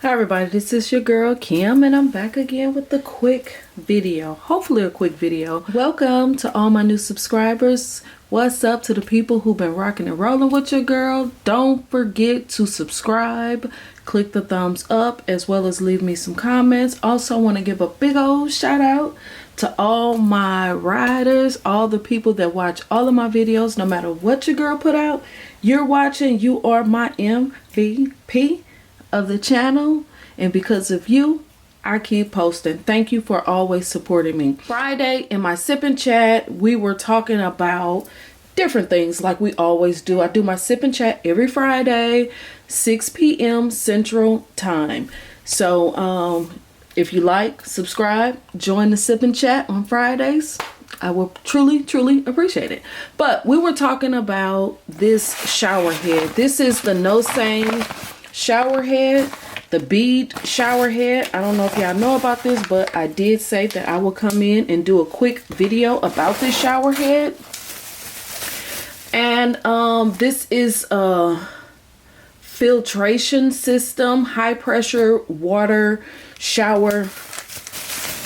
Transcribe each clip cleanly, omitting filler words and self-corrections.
Hi everybody, this is your girl Kim and I'm back again with a quick video, hopefully a quick video. Welcome to all my new subscribers. What's up to the people who've been rocking and rolling with your girl? Don't forget to subscribe, click the thumbs up, as well as leave me some comments. Also want to give a big old shout out to all my riders, all the people that watch all of my videos. No matter what your girl put out, you're watching. You are my MVP of the channel, and because of you I keep posting. Thank you for always supporting me. Friday in my sip and chat we were talking about different things like we always do. I do my sip and chat every Friday 6 p.m. Central Time. So if you like, subscribe, join the sip and chat on Fridays. I will truly appreciate it. But we were talking about this shower head. This is the NOSAME shower head, the Bead shower head. I don't know if y'all know about this, but I did say that I will come in and do a quick video about this shower head. And this is a filtration system, high pressure water shower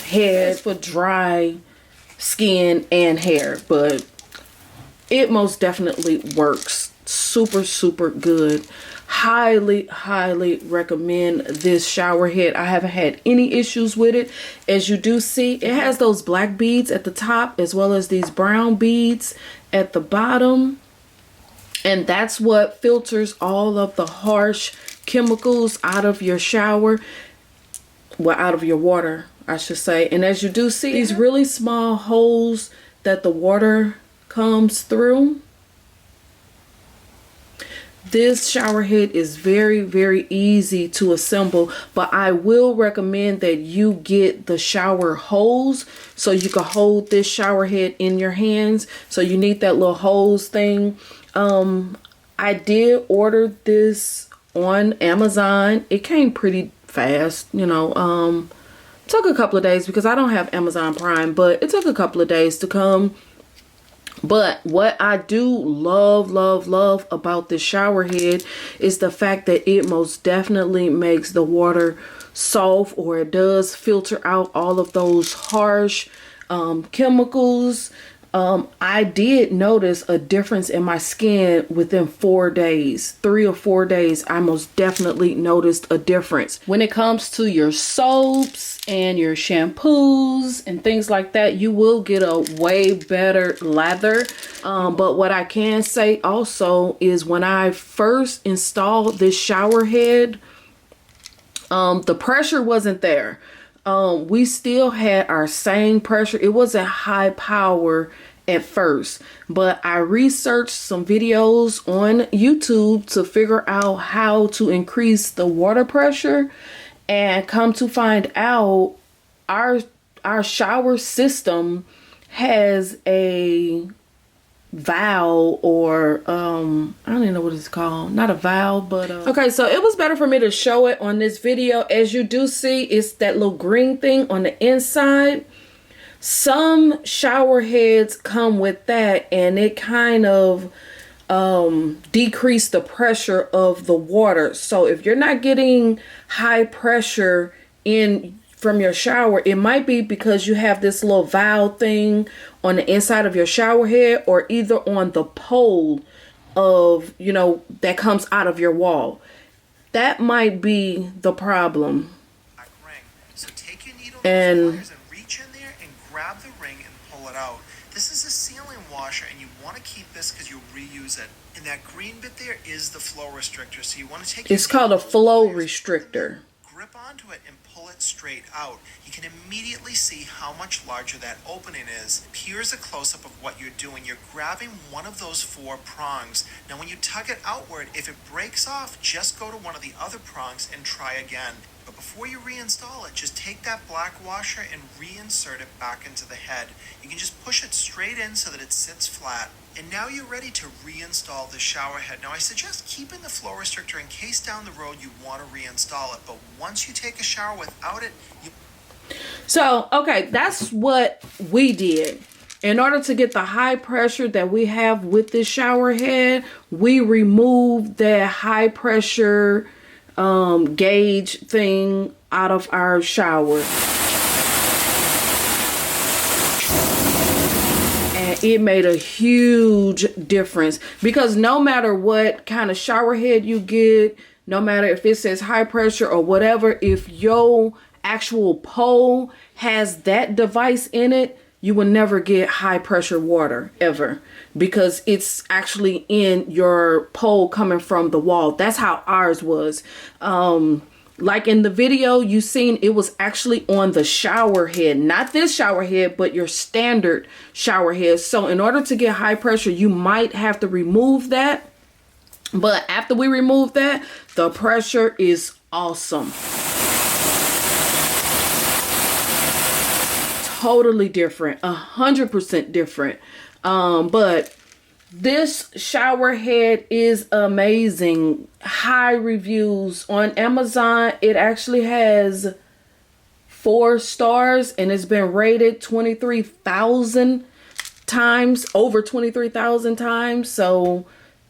head for dry skin and hair, but it most definitely works super good. Highly recommend this shower head. I haven't had any issues with it. As you do see, it has those black beads at the top as well as these brown beads at the bottom, and that's what filters all of the harsh chemicals out of your shower, well, out of your water I should say. And as you do see, these really small holes that the water comes through. This shower head is very easy to assemble, but I will recommend that you get the shower hose so you can hold this shower head in your hands. So you need that little hose thing. I did order this on Amazon. It came pretty fast, you know. Took a couple of days because I don't have Amazon Prime, but it took a couple of days to come. But what I do love about this shower head is the fact that it most definitely makes the water soft, or it does filter out all of those harsh chemicals. I did notice a difference in my skin within 4 days. 3 or 4 days, I most definitely noticed a difference. When it comes to your soaps and your shampoos and things like that, you will get a way better lather. But what I can say also is when I first installed this shower head, the pressure wasn't there. We still had our same pressure. It wasn't high power at first, but I researched some videos on YouTube to figure out how to increase the water pressure, and come to find out our shower system has a valve, or I don't even know what it's called. Not a valve, but okay, so it was better for me to show it on this video. As you do see, it's that little green thing on the inside. Some shower heads come with that, and it kind of decrease the pressure of the water. So if you're not getting high pressure in from your shower, it might be because you have this little valve thing on the inside of your shower head, or either on the pole of, you know, that comes out of your wall. That might be the problem. So take your needle and reach in there and grab the ring and pull it out. This is a sealing washer, and you want to keep this because you'll reuse it. And that green bit there is the flow restrictor. So you want to take it's called a flow restrictor. Grip onto it and pull it straight out. You can immediately see how much larger that opening is. Here's a close-up of what you're doing. You're grabbing one of those 4 prongs. Now when you tug it outward, if it breaks off, just go to one of the other prongs and try again. But before you reinstall it, just take that black washer and reinsert it back into the head. You can just push it straight in so that it sits flat. And now you're ready to reinstall the shower head. Now I suggest keeping the flow restrictor in case down the road you want to reinstall it. But once you take a shower without it, So, okay, that's what we did. In order to get the high pressure that we have with this shower head, we removed that high pressure gauge thing out of our shower. And it made a huge difference, because no matter what kind of shower head you get, no matter if it says high pressure or whatever, if your actual pole has that device in it, you will never get high pressure water ever, because it's actually in your pole coming from the wall. That's how ours was. Like in the video you seen, it was actually on the shower head, not this shower head, but your standard shower head. So in order to get high pressure, you might have to remove that. But after we remove that, the pressure is awesome. Totally different, 100% different. But this shower head is amazing. High reviews on Amazon. It actually has 4 stars and it's been rated 23,000 times, over 23,000 times. So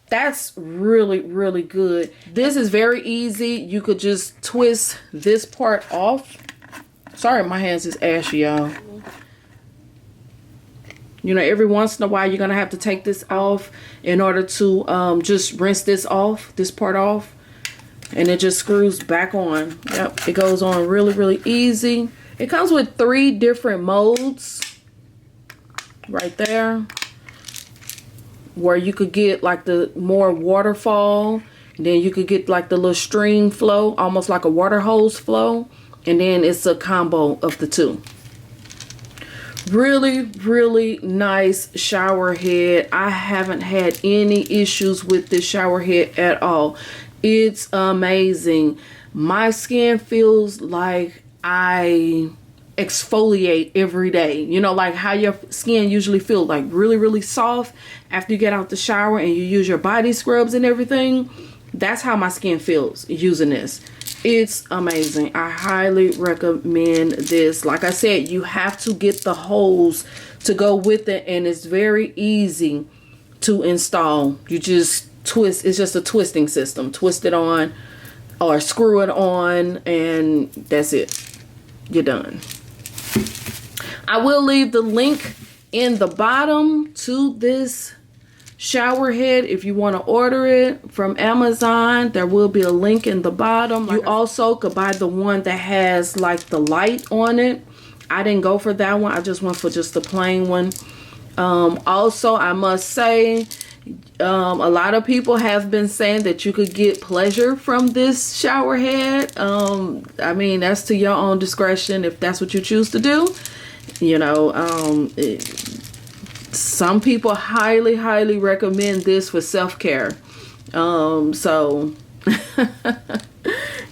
that's really, really good. This is very easy. You could just twist this part off. Sorry, my hands is ashy, y'all. You know, every once in a while, you're going to have to take this off in order to just rinse this off, this part off. And it just screws back on. Yep, it goes on really, really easy. It comes with 3 different modes right there, where you could get like the more waterfall. Then you could get like the little stream flow, almost like a water hose flow. And then it's a combo of the 2. Really, really nice shower head. I haven't had any issues with this shower head at all. It's amazing. My skin feels like I exfoliate every day. You know, like how your skin usually feels, like really, really soft after you get out the shower and you use your body scrubs and everything. That's how my skin feels using this. It's amazing. I highly recommend this. Like I said, you have to get the hose to go with it, and it's very easy to install. You just twist. It's just a twisting system. Twist it on or screw it on, and that's it. You're done. I will leave the link in the bottom to this shower head if you want to order it from Amazon. There will be a link in the bottom. You also could buy the one that has like the light on it. I didn't go for that one. I just went for just the plain one. Also, I must say, a lot of people have been saying that you could get pleasure from this shower head. I mean, that's to your own discretion if that's what you choose to do. You know, some people highly, highly recommend this for self-care. So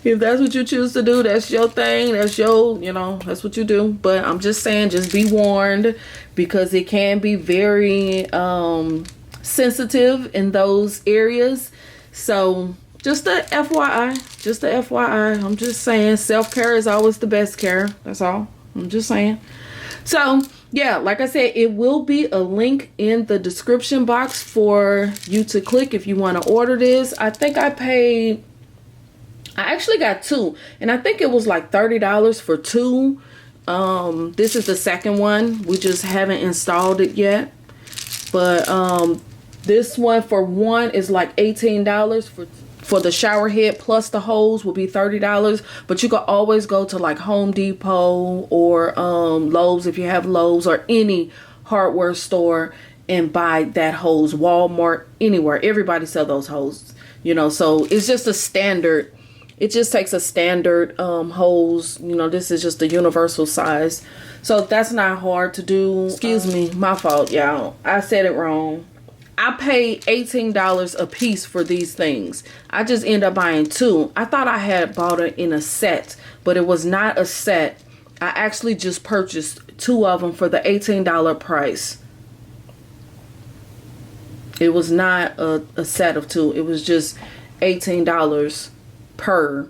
if that's what you choose to do, that's your thing. That's your, you know, that's what you do. But I'm just saying, just be warned, because it can be very sensitive in those areas. So just a FYI, just a FYI. I'm just saying, self-care is always the best care. That's all. I'm just saying. So yeah, like I said, it will be a link in the description box for you to click if you want to order this. I think I actually got 2, and I think it was like $30 for 2. This is the second one. We just haven't installed it yet. But this one for 1 is like $18 for the shower head, plus the hose will be $30. But you can always go to like Home Depot or Lowe's if you have Lowe's, or any hardware store, and buy that hose. Walmart, anywhere, everybody sell those hoses, you know. So it's just a standard. It just takes a standard hose. You know, this is just a universal size, so that's not hard to do. Excuse me, my fault, y'all. I said it wrong. I paid $18 a piece for these things. I just ended up buying 2. I thought I had bought it in a set, but it was not a set. I actually just purchased 2 of them for the $18 price. It was not a set of 2. It was just $18 per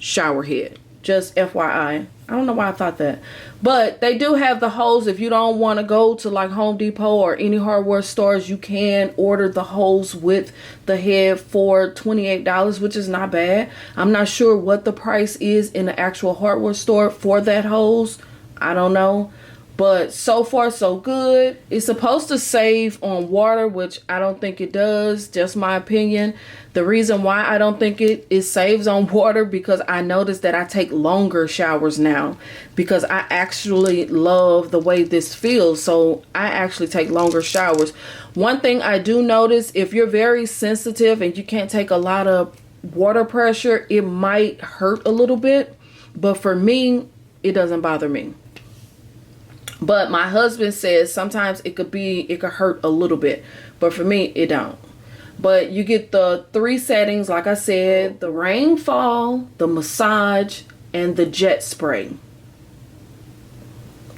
shower head. Just FYI. I don't know why I thought that. But they do have the hose. If you don't want to go to like Home Depot or any hardware stores, you can order the hose with the head for $28, which is not bad. I'm not sure what the price is in the actual hardware store for that hose. I don't know. But so far so good. It's supposed to save on water, which I don't think it does, just my opinion. The reason why I don't think it saves on water, because I noticed that I take longer showers now, because I actually love the way this feels. So I actually take longer showers. One thing I do notice, if you're very sensitive and you can't take a lot of water pressure, it might hurt a little bit. But for me, it doesn't bother me. But my husband says sometimes it could hurt a little bit, but for me it don't. But you get the 3 settings, like I said: the rainfall, the massage, and the jet spray.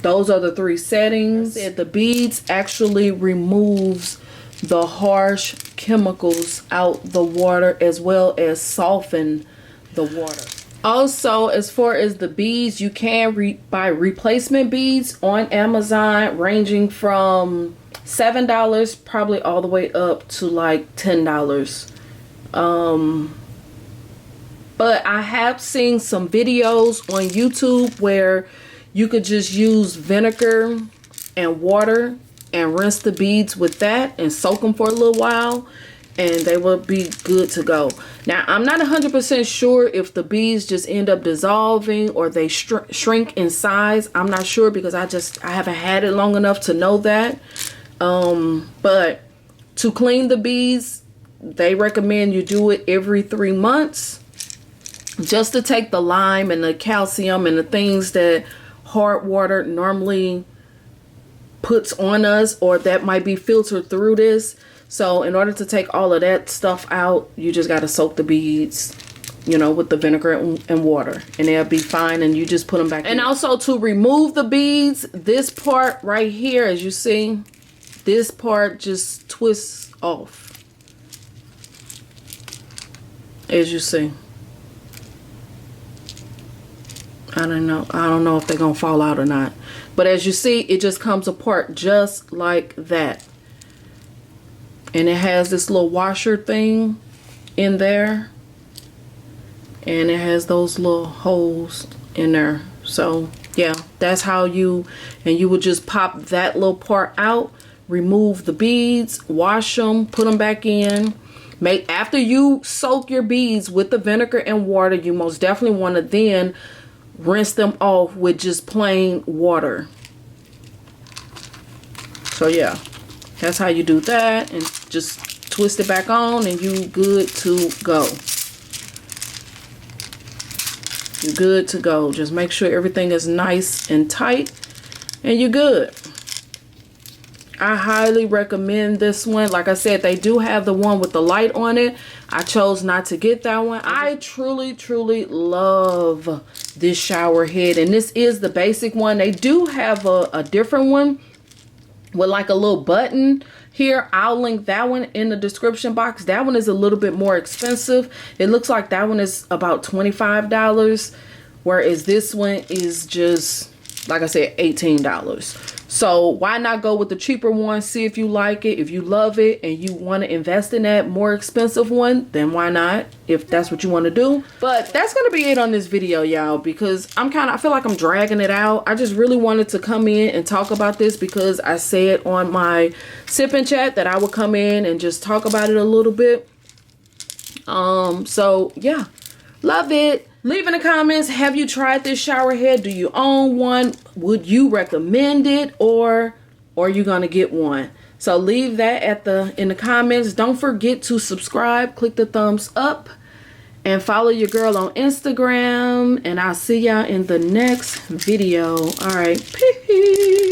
Those are the 3 settings. The beads actually removes the harsh chemicals out the water, as well as soften the water. Also, as far as the beads, you can buy replacement beads on Amazon, ranging from $7 probably all the way up to like $10. But I have seen some videos on YouTube where you could just use vinegar and water and rinse the beads with that and soak them for a little while, and they will be good to go. Now, I'm not 100% sure if the beads just end up dissolving or they shrink in size. I'm not sure, because I haven't had it long enough to know that. But to clean the beads, they recommend you do it every 3 months, just to take the lime and the calcium and the things that hard water normally puts on us, or that might be filtered through this. So in order to take all of that stuff out, you just got to soak the beads, you know, with the vinegar and water, and they'll be fine, and you just put them back in. And also, to remove the beads, this part right here, as you see, this part just twists off, as you see. I don't know if they're gonna fall out or not, but as you see, it just comes apart just like that. And it has this little washer thing in there, and it has those little holes in there. So yeah, that's how you would just pop that little part out, remove the beads, wash them, put them back in. After you soak your beads with the vinegar and water, you most definitely want to then rinse them off with just plain water. So yeah, that's how you do that, and just twist it back on, and you good to go. You're good to go. Just make sure everything is nice and tight, and you're good. I highly recommend this one. Like I said, they do have the one with the light on it. I chose not to get that one. I truly love this shower head, and this is the basic one. They do have a different one with like a little button here. I'll link that one in the description box. That one is a little bit more expensive. It looks like that one is about $25, whereas this one is just, like I said, $18. So why not go with the cheaper one? See if you like it. If you love it and you want to invest in that more expensive one, then why not, if that's what you want to do. But that's going to be it on this video, y'all, because I feel like I'm dragging it out. I just really wanted to come in and talk about this, because I said on my sip and chat that I would come in and just talk about it a little bit. So yeah, love it. Leave in the comments, have you tried this shower head? Do you own one? Would you recommend it, or are you gonna get one? So leave that in the comments. Don't forget to subscribe, click the thumbs up, and follow your girl on Instagram. And I'll see y'all in the next video. All right, peace.